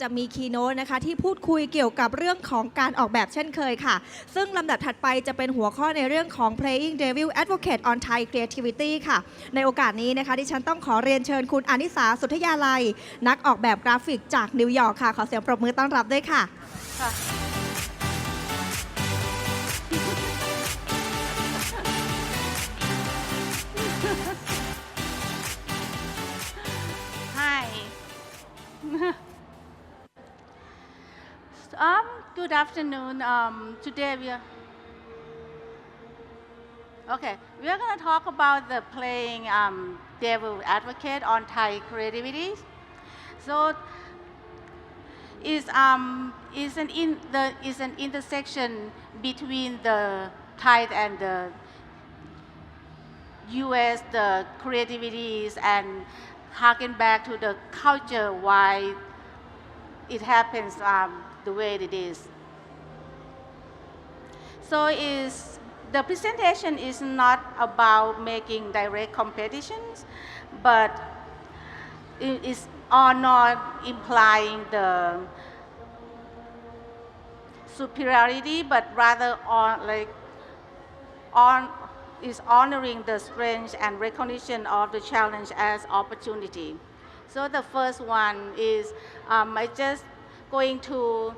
จะมีคีย์โน้ตนะคะที่พูดคุยเกี่ยวกับเรื่องของการออกแบบเช่นเคยค่ะซึ่งลำดับถัดไปจะเป็นหัวข้อในเรื่องของ Playing Devil Advocate on Thai Creativity ค่ะในโอกาสนี้นะคะดิฉันต้องขอเรียนเชิญคุณอานิสาสุทธยาลัยนักออกแบบกราฟิกจากนิวยอร์กค่ะขอเสียงปรบมือต้อนรับด้วยค่ะHi. Good afternoon. Today we are going to talk about the playing devil advocate on Thai creativity. So is an intersection between the Thai and the U.S. the creativities and harken back to the culture why it happens the way it is. So the presentation is not about making direct competitions, but it is not implying the superiority, but rather is honoring the strength and recognition of the challenge as opportunity. So the first one is I just going to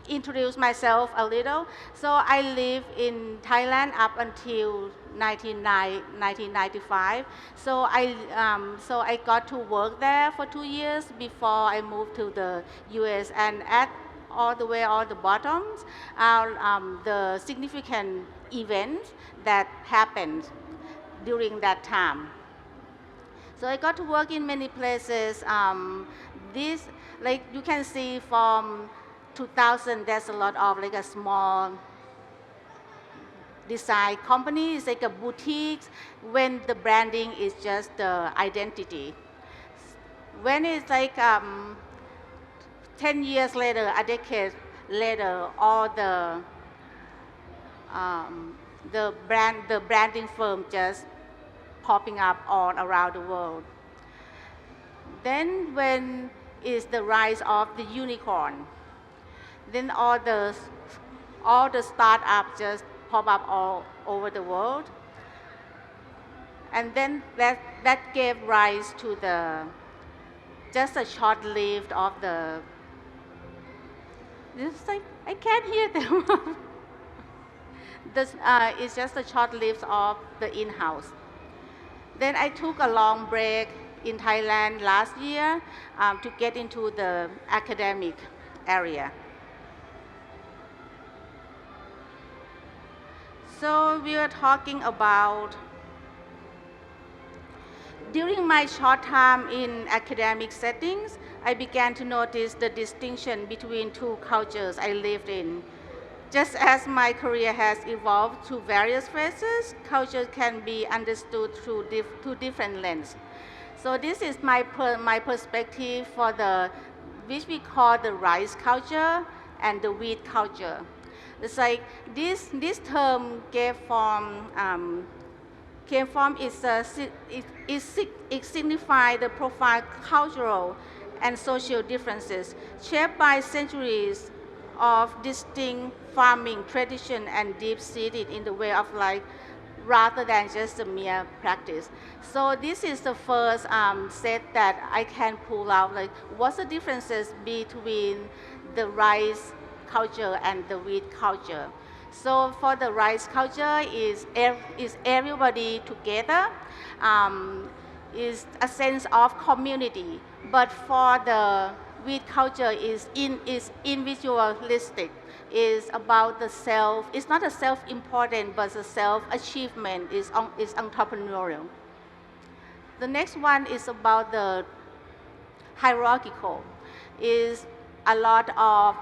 introduce myself a little. So I lived in Thailand up until 1995. So I got to work there for 2 years before I moved to the U.S. and at all the way on the bottoms are the significant events that happened during that time. So I got to work in many places. This, like you can see from 2000, there's a lot of like a small design companies, like a boutique, when the branding is just the identity. When it's like 10 years later, a decade later, all the branding firm just popping up all around the world. Then when is the rise of the unicorn, then all the startups just pop up all over the world, and then that gave rise to just a short-lived of the. It's like I can't hear them. It's just a short-lived of the in-house. Then I took a long break in Thailand last year to get into the academic area. So we were talking about during my short time in academic settings, I began to notice the distinction between two cultures I lived in. Just as my career has evolved to various phases, culture can be understood through two different lenses. So this is my perspective for which we call the rice culture and the wheat culture. It's like this term came from it signifies the profound cultural and social differences shaped by centuries of distinct farming tradition and deep-seated in the way of life rather than just a mere practice. So this is the first set that I can pull out, like what's the differences between the rice culture and the wheat culture. So for the rice culture is everybody together, is a sense of community. But for the wheat culture is individualistic, is about the self. It's not a self-important, but a self-achievement. Is entrepreneurial. The next one is about the hierarchical. Is a lot of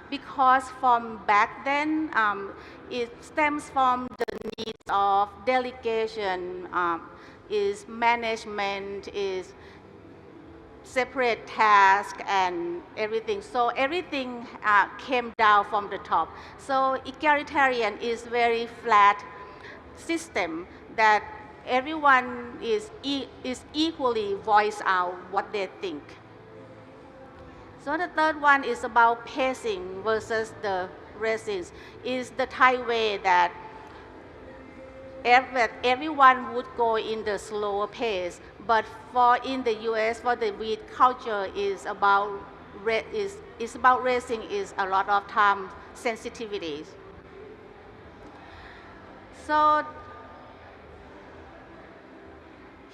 because from back then it stems from the needs of delegation, is management, is separate task and everything. So everything came down from the top. So egalitarian is very flat system that everyone is equally voice out what they think. So the third one is about pacing versus the racing. Is the Thai way that everyone would go in the slower pace, but for in the U.S. for the wheat culture is about racing is a lot of time sensitivities. So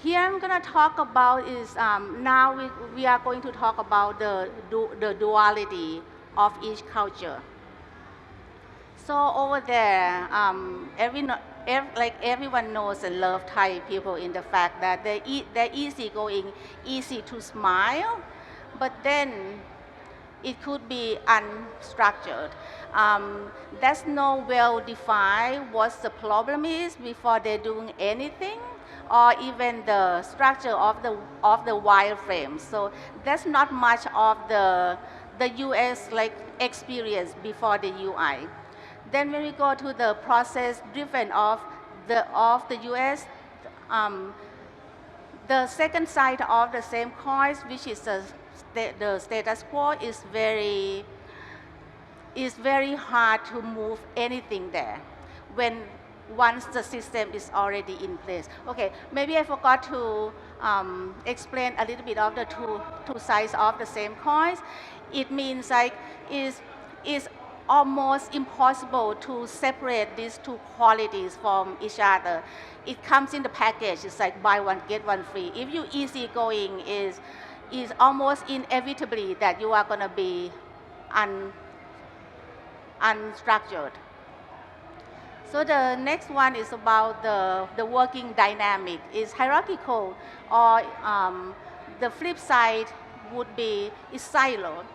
here I'm going to talk about is now we are going to talk about the duality of each culture. So over there, like everyone knows and love Thai people in the fact that they're easygoing, easy to smile, but then it could be unstructured. There's no well-defined what the problem is before they're doing anything, or even the structure of the wireframe. So there's not much of the US like experience before the UI. Then when we go to the process driven of the US, the second side of the same coin, which is the status quo, is very hard to move anything there when once the system is already in place. Okay, maybe I forgot to explain a little bit of the two sides of the same coin. It means like is almost impossible to separate these two qualities from each other. It comes in the package. It's like buy one get one free. If you easygoing is almost inevitably that you are going to be unstructured. So the next one is about the working dynamic. Is hierarchical, or the flip side would be is siloed.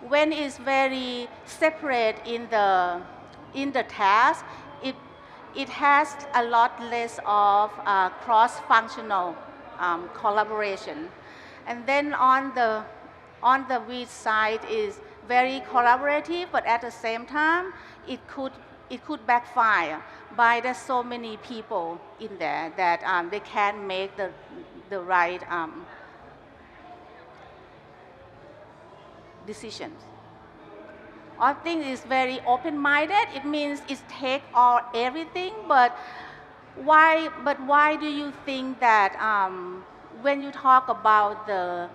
When it's very separate in the task, it has a lot less of cross-functional collaboration. And then on the wheat side is very collaborative, but at the same time, it could backfire by there's so many people in there that they can't make the right decisions. I think it's very open-minded. It means it take all everything, but why do you think that when you talk about the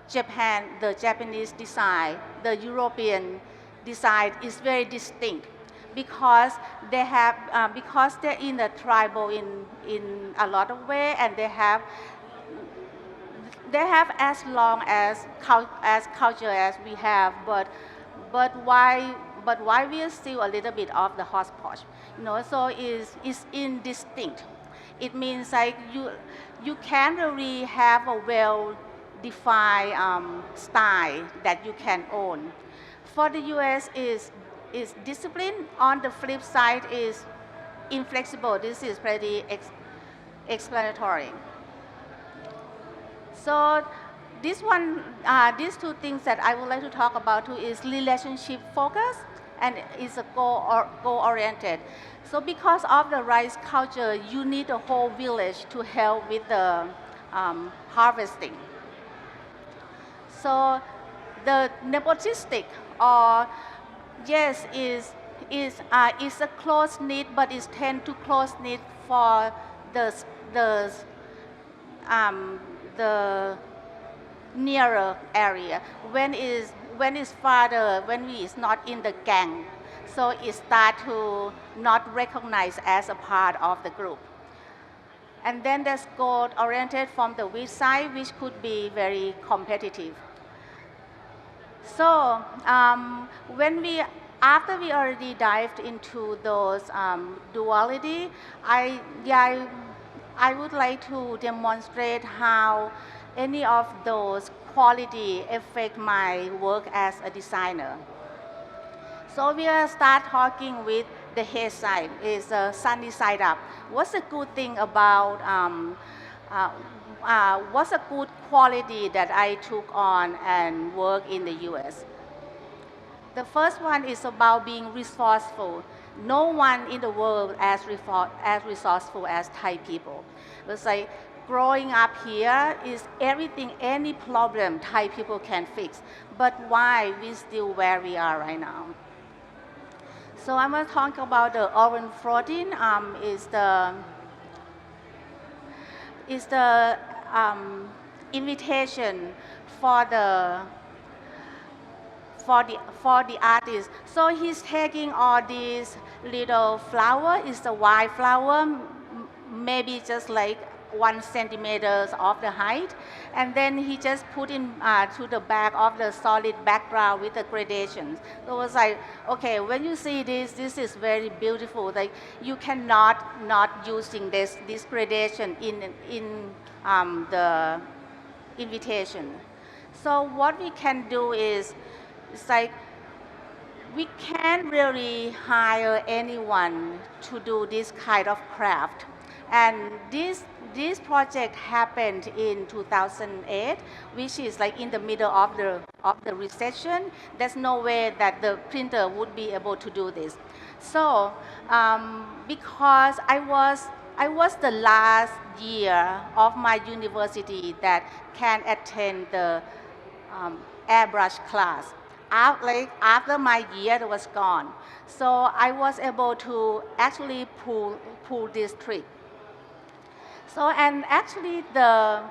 Japanese design, the European design is very distinct because because they're in the tribal in a lot of way, and they have as long as culture as we have, but why we are still a little bit of the hodgepodge, so is indistinct. It means like you can't really have a well-defined style that you can own. For the US is discipline. On the flip side is inflexible. This is pretty explanatory. So these two things that I would like to talk about too is relationship focus and is a goal-oriented. So because of the rice culture, you need a whole village to help with the harvesting. So the nepotistic, or yes, is a close knit, but it tend to close knit for the nearer area. When is farther, when we is not in the gang, so it start to not recognize as a part of the group. And then there's goal oriented from the wheat side, which could be very competitive. So after we already dived into those duality, I would like to demonstrate how any of those qualities affect my work as a designer. So we will start talking with the head side, is sunny side up. What's the good thing about, what's a good quality that I took on and work in the US? The first one is about being resourceful. no one in the world as resourceful as Thai people. It was like growing up here is everything, any problem Thai people can fix. But why we still where we are right now? So I'm going to talk about the orange floating. Is the invitation for the artist. So he's taking all these little flower, is the white flower, maybe just like 1 centimeter of the height, and then he just put in to the back of the solid background with the gradations. So it was like, okay, when you see this is very beautiful. Like you cannot not using this gradation in the invitation. So what we can do is, it's like we can't really hire anyone to do this kind of craft. And this project happened in 2008, which is like in the middle of the recession. There's no way that the printer would be able to do this. So because I was the last year of my university that can attend the airbrush class. After my year was gone, so I was able to actually pull this trick. So and actually the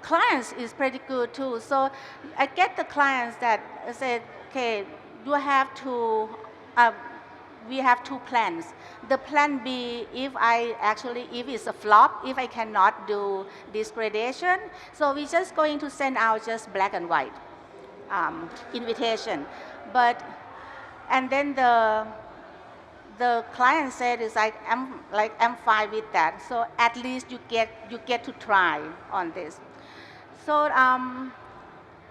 clients is pretty good too. So I get the clients that said, okay, you have to. We have 2 plans. The plan B, if it's a flop, if I cannot do this gradation, so we're just going to send out just black and white invitation. And then the client said, "Is I'm fine with that. So at least you get to try on this." So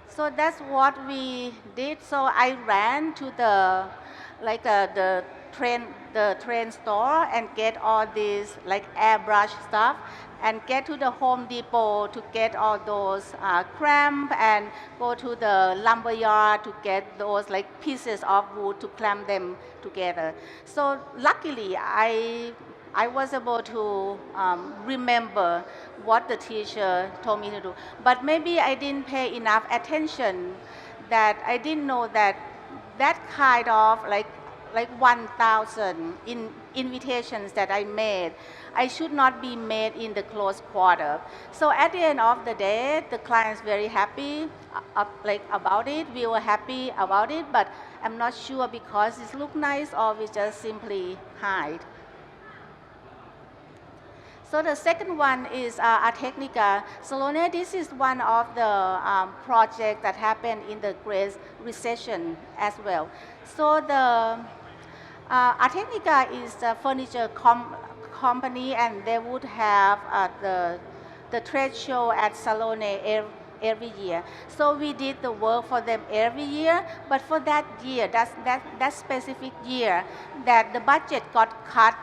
so that's what we did. So I ran to the train store and get all these like airbrush stuff, and get to the Home Depot to get all those clamp, and go to the lumber yard to get those like pieces of wood to clamp them together. So luckily I was able to remember what the teacher told me to do. But maybe I didn't pay enough attention, that I didn't know that kind of like 1,000 invitations that I made, I should not be made in the close quarter. So at the end of the day, the client's very happy about it. We were happy about it, but I'm not sure because it look nice or we just simply hide. So the second one is Technica. Salone, this is one of the projects that happened in the Great Recession as well. So the Technica is a furniture company, and they would have the trade show at Salone every year. So we did the work for them every year, but for that year, that specific year, that the budget got cut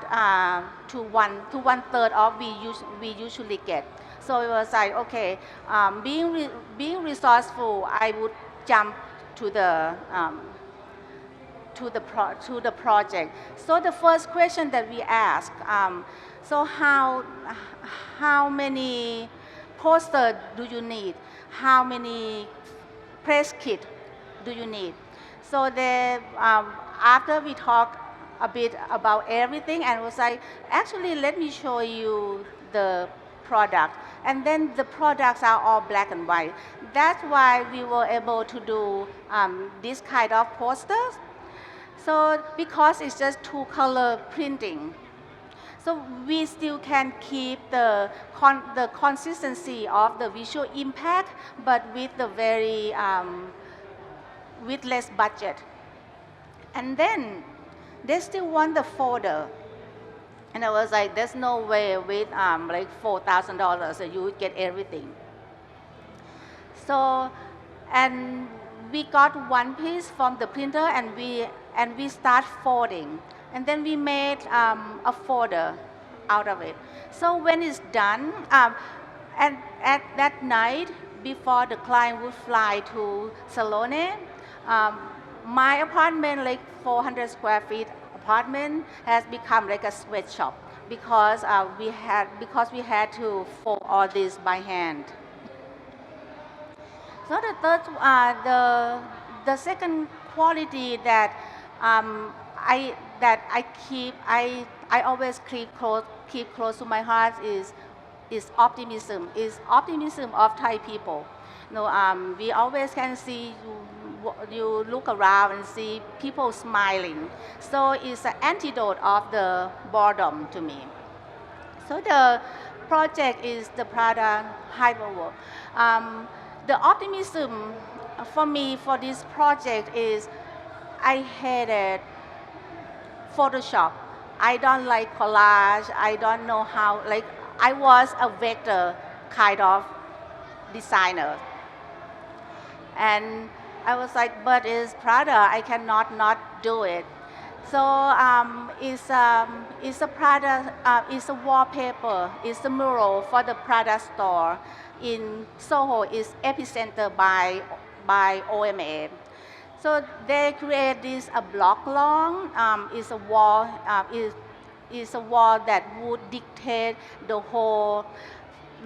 to one third of we usually get. So it was like, okay, being resourceful, I would jump to the project. So the first question that we asked, so how many posters do you need? How many press kit do you need? So after we talked a bit about everything, and was like, actually let me show you the product. And then the products are all black and white. That's why we were able to do this kind of posters. So because it's just 2-color printing, so we still can keep the consistency of the visual impact, but with the with less budget. And then they still want the folder, and I was like, there's no way with like $4,000 that you would get everything. So, and we got one piece from the printer, and we start folding, and then we made a folder out of it. So when it's done, and at that night before the client would fly to Salone, my apartment, like 400 square feet department has become like a sweatshop because we had to fold all this by hand. So the second quality that I always keep close to my heart is optimism. Is optimism of Thai people. We always can see you look around and see people smiling. So it's an antidote of the boredom to me. So the project is the Prada Hyperwork. The optimism for me for this project is I hated Photoshop. I don't like collage. I don't know how, like, I was a vector kind of designer. And I was like, but it's Prada, I cannot not do it. So it's a Prada, it's a wallpaper, it's a mural for the Prada store in Soho. It's epicenter by OMA. So they create this a block long. It's a wall. Is a wall that would dictate the whole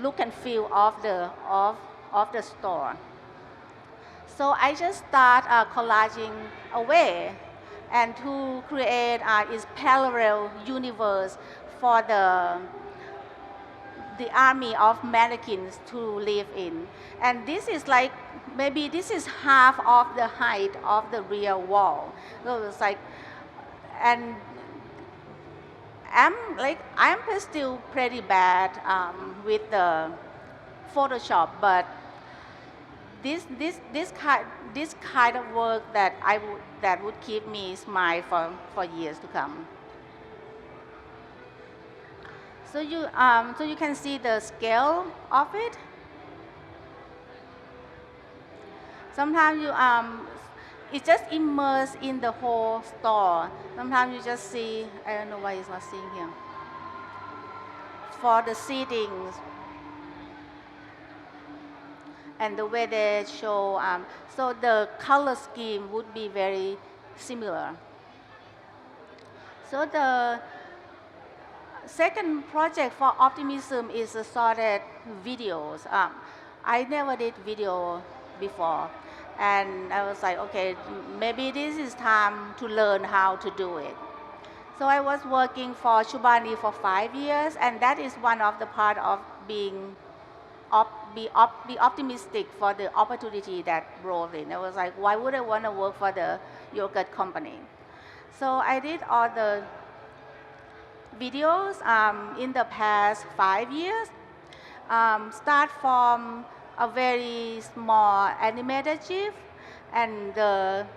look and feel of the store. So I just start collaging away, and to create is parallel universe for the army of mannequins to live in. And this is like, maybe this is half of the height of the real wall. So it's like, and I'm still pretty bad with the Photoshop, but this kind of work that would keep me smile for years to come. So you can see the scale of it. Sometimes it's just immersed in the whole store. Sometimes you just see, I don't know why it's not seeing here. For the seatings and the way they show, so the color scheme would be very similar. So the second project for optimism is assorted videos. I never did video before. And I was like, okay, maybe this is time to learn how to do it. So I was working for Chobani for 5 years, and that is one of the part of be optimistic for the opportunity that rolled in. I was like, why would I want to work for the yogurt company? So I did all the videos in the past 5 years. Start from a very small animated GIF, and the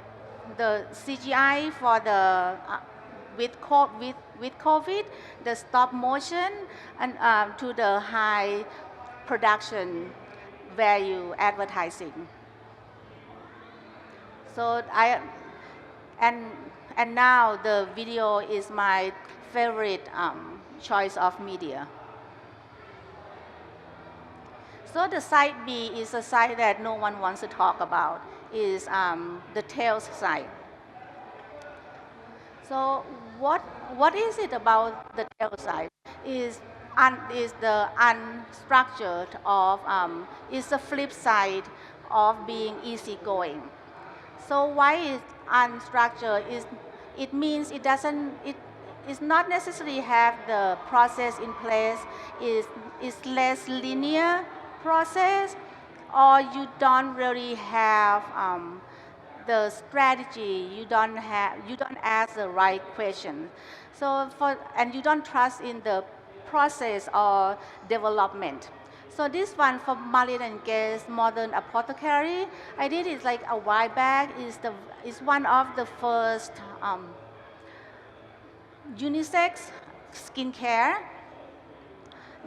CGI for the with COVID, the stop motion, and to the high production value advertising. So and now the video is my favorite choice of media. So the side B is a side that no one wants to talk about, is the tails side. So what is it about the tail side? Is the unstructured of is the flip side of being easygoing. So why is unstructured? It means it doesn't it's not necessarily have the process in place. Is less linear process, or you don't really have the strategy. You don't ask the right question. So and you don't trust in the process or development. So this one for Marlin & Gay's Modern Apothecary, I did it like a while back. Is one of the first unisex skincare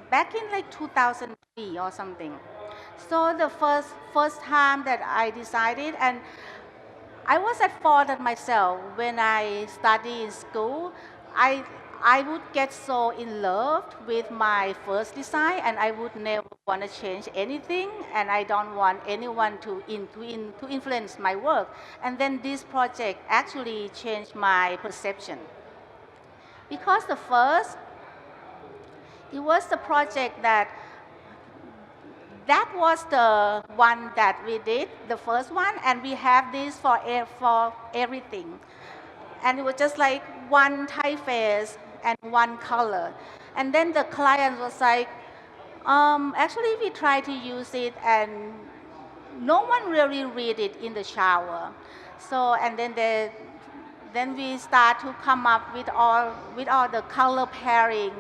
back in like 2003 or something. So the first time that I decided, and I was at fault at myself when I studied in school. I would get so in love with my first design, and I would never want to change anything, and I don't want anyone to influence my work. And then this project actually changed my perception. because the first, it was the project that was the one that we did, the first one, and we have this for everything. And it was just like one typeface and one color. And then the client was like, actually we tried to use it and no one really read it in the shower. So, and then we start to come up with all the color pairing.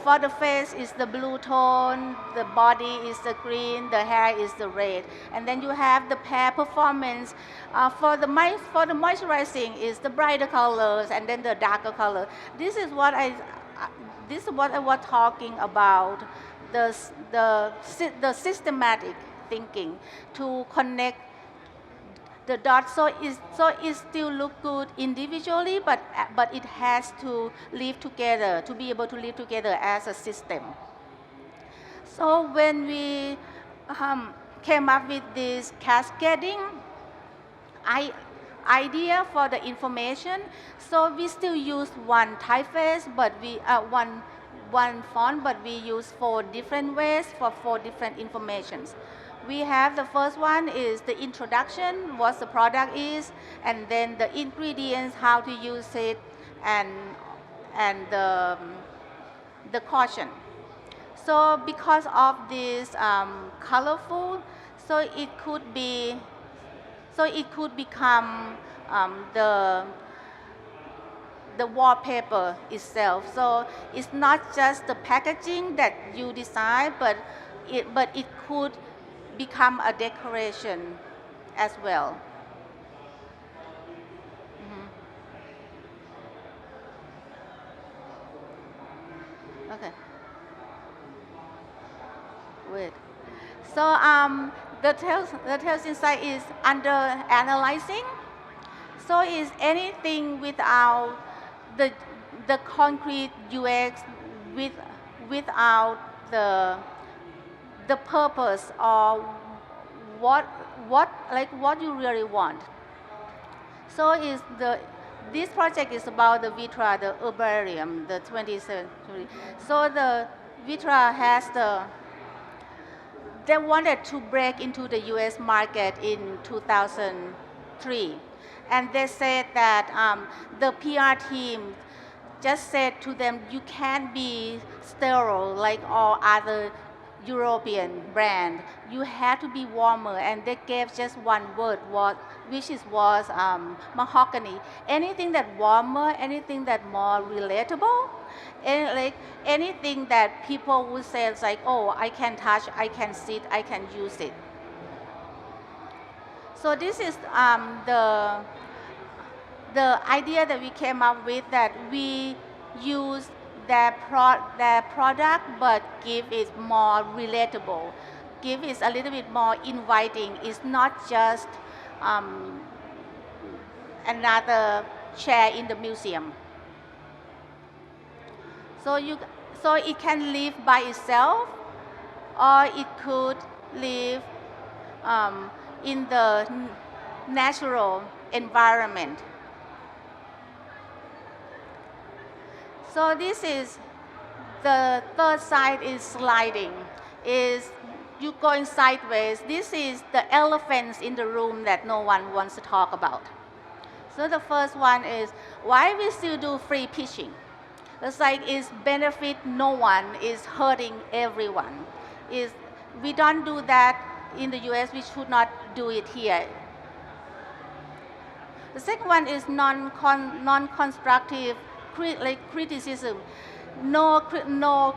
For the face is the blue tone, the body is the green, the hair is the red, and then you have the pair performance. For the moisturizing is the brighter colors and then the darker color. This is what I was talking about. The systematic thinking to connect the dots, so it still look good individually, but it has to live together, to be able to live together as a system. So when we came up with this cascading idea for the information, so we still use one typeface, but one font, but we use 4 different ways for 4 different informations. We have the first one is the introduction, what the product is, and then the ingredients, how to use it, and the caution. So because of this colorful, so it could become the wallpaper itself. So it's not just the packaging that you design, but it could become a decoration as well. Okay. Wait. So the tails inside is under analyzing. So is anything without the concrete UX, without the purpose or what you really want. So this project is about the Vitra, the herbarium, the 20th century. So the Vitra they wanted to break into the US market in 2003. And they said that the PR team just said to them, you can't be sterile like all other European brand. You have to be warmer, and they gave just one word, which was mahogany. Anything that warmer, anything that more relatable, and like anything that people would say, it's like, oh, I can touch, I can sit, I can use it. So this is the idea that we came up with, that we use their product but give it more relatable, give it a little bit more inviting. It's not just another chair in the museum. So it can live by itself, or it could live in the natural environment. So this is the third side is sliding, is you going sideways. This is the elephants in the room that no one wants to talk about. So the first one is why we still do free pitching. It's like it's benefit no one, is hurting everyone. We don't do that in the US, we should not do it here. The second one is non-constructive criticism. No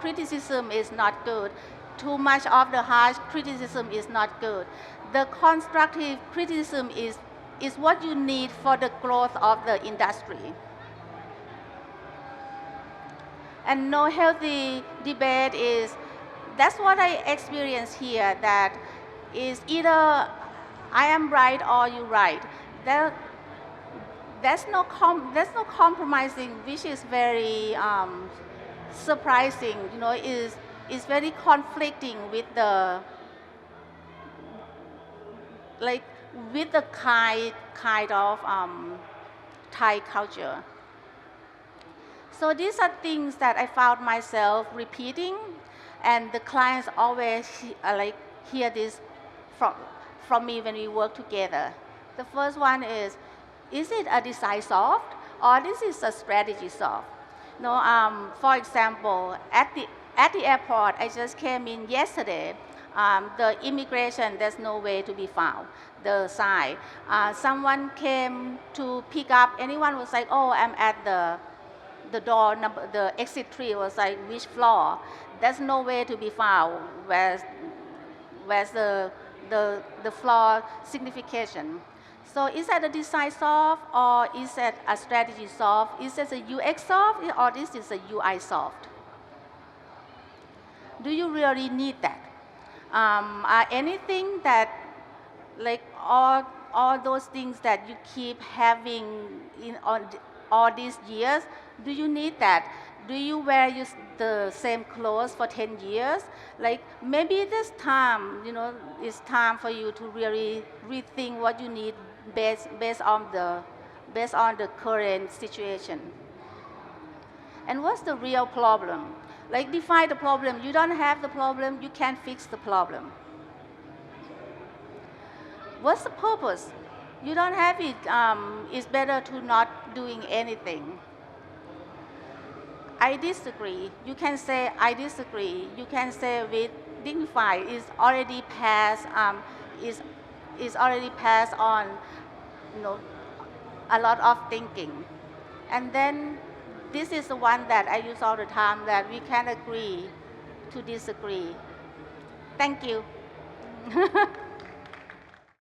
criticism is not good. Too much of the harsh criticism is not good. The constructive criticism is what you need for the growth of the industry. And no healthy debate that's what I experience here, that is either I am right or you right. There's no compromising, which is very surprising. Is very conflicting with the kind of Thai culture. So these are things that I found myself repeating, and the clients always hear this from me when we work together. The first one is it a design soft or this is a strategy soft? No, for example, at the airport, I just came in yesterday. The immigration, there's no way to be found. The sign. Someone came to pick up. Anyone was like, "Oh, I'm at the door number, the exit 3." Was like, "Which floor?" There's no way to be found. Where's the floor signification? So is that a design soft or is that a strategy soft? Is that a UX soft or this is a UI soft? Do you really need that? Anything that like all those things that you keep having on all these years, do you need that? Do you wear the same clothes for 10 years? Like maybe this time, it's time for you to really rethink what you need based on the current situation. And what's the real problem? Like define the problem. You don't have the problem, you can't fix the problem. What's the purpose? You don't have it. It's better to not doing anything. I disagree. You can say I disagree. You can say with dignified. It's already passed. Is already passed on. A lot of thinking, and then this is the one that I use all the time. That we can agree to disagree. Thank you.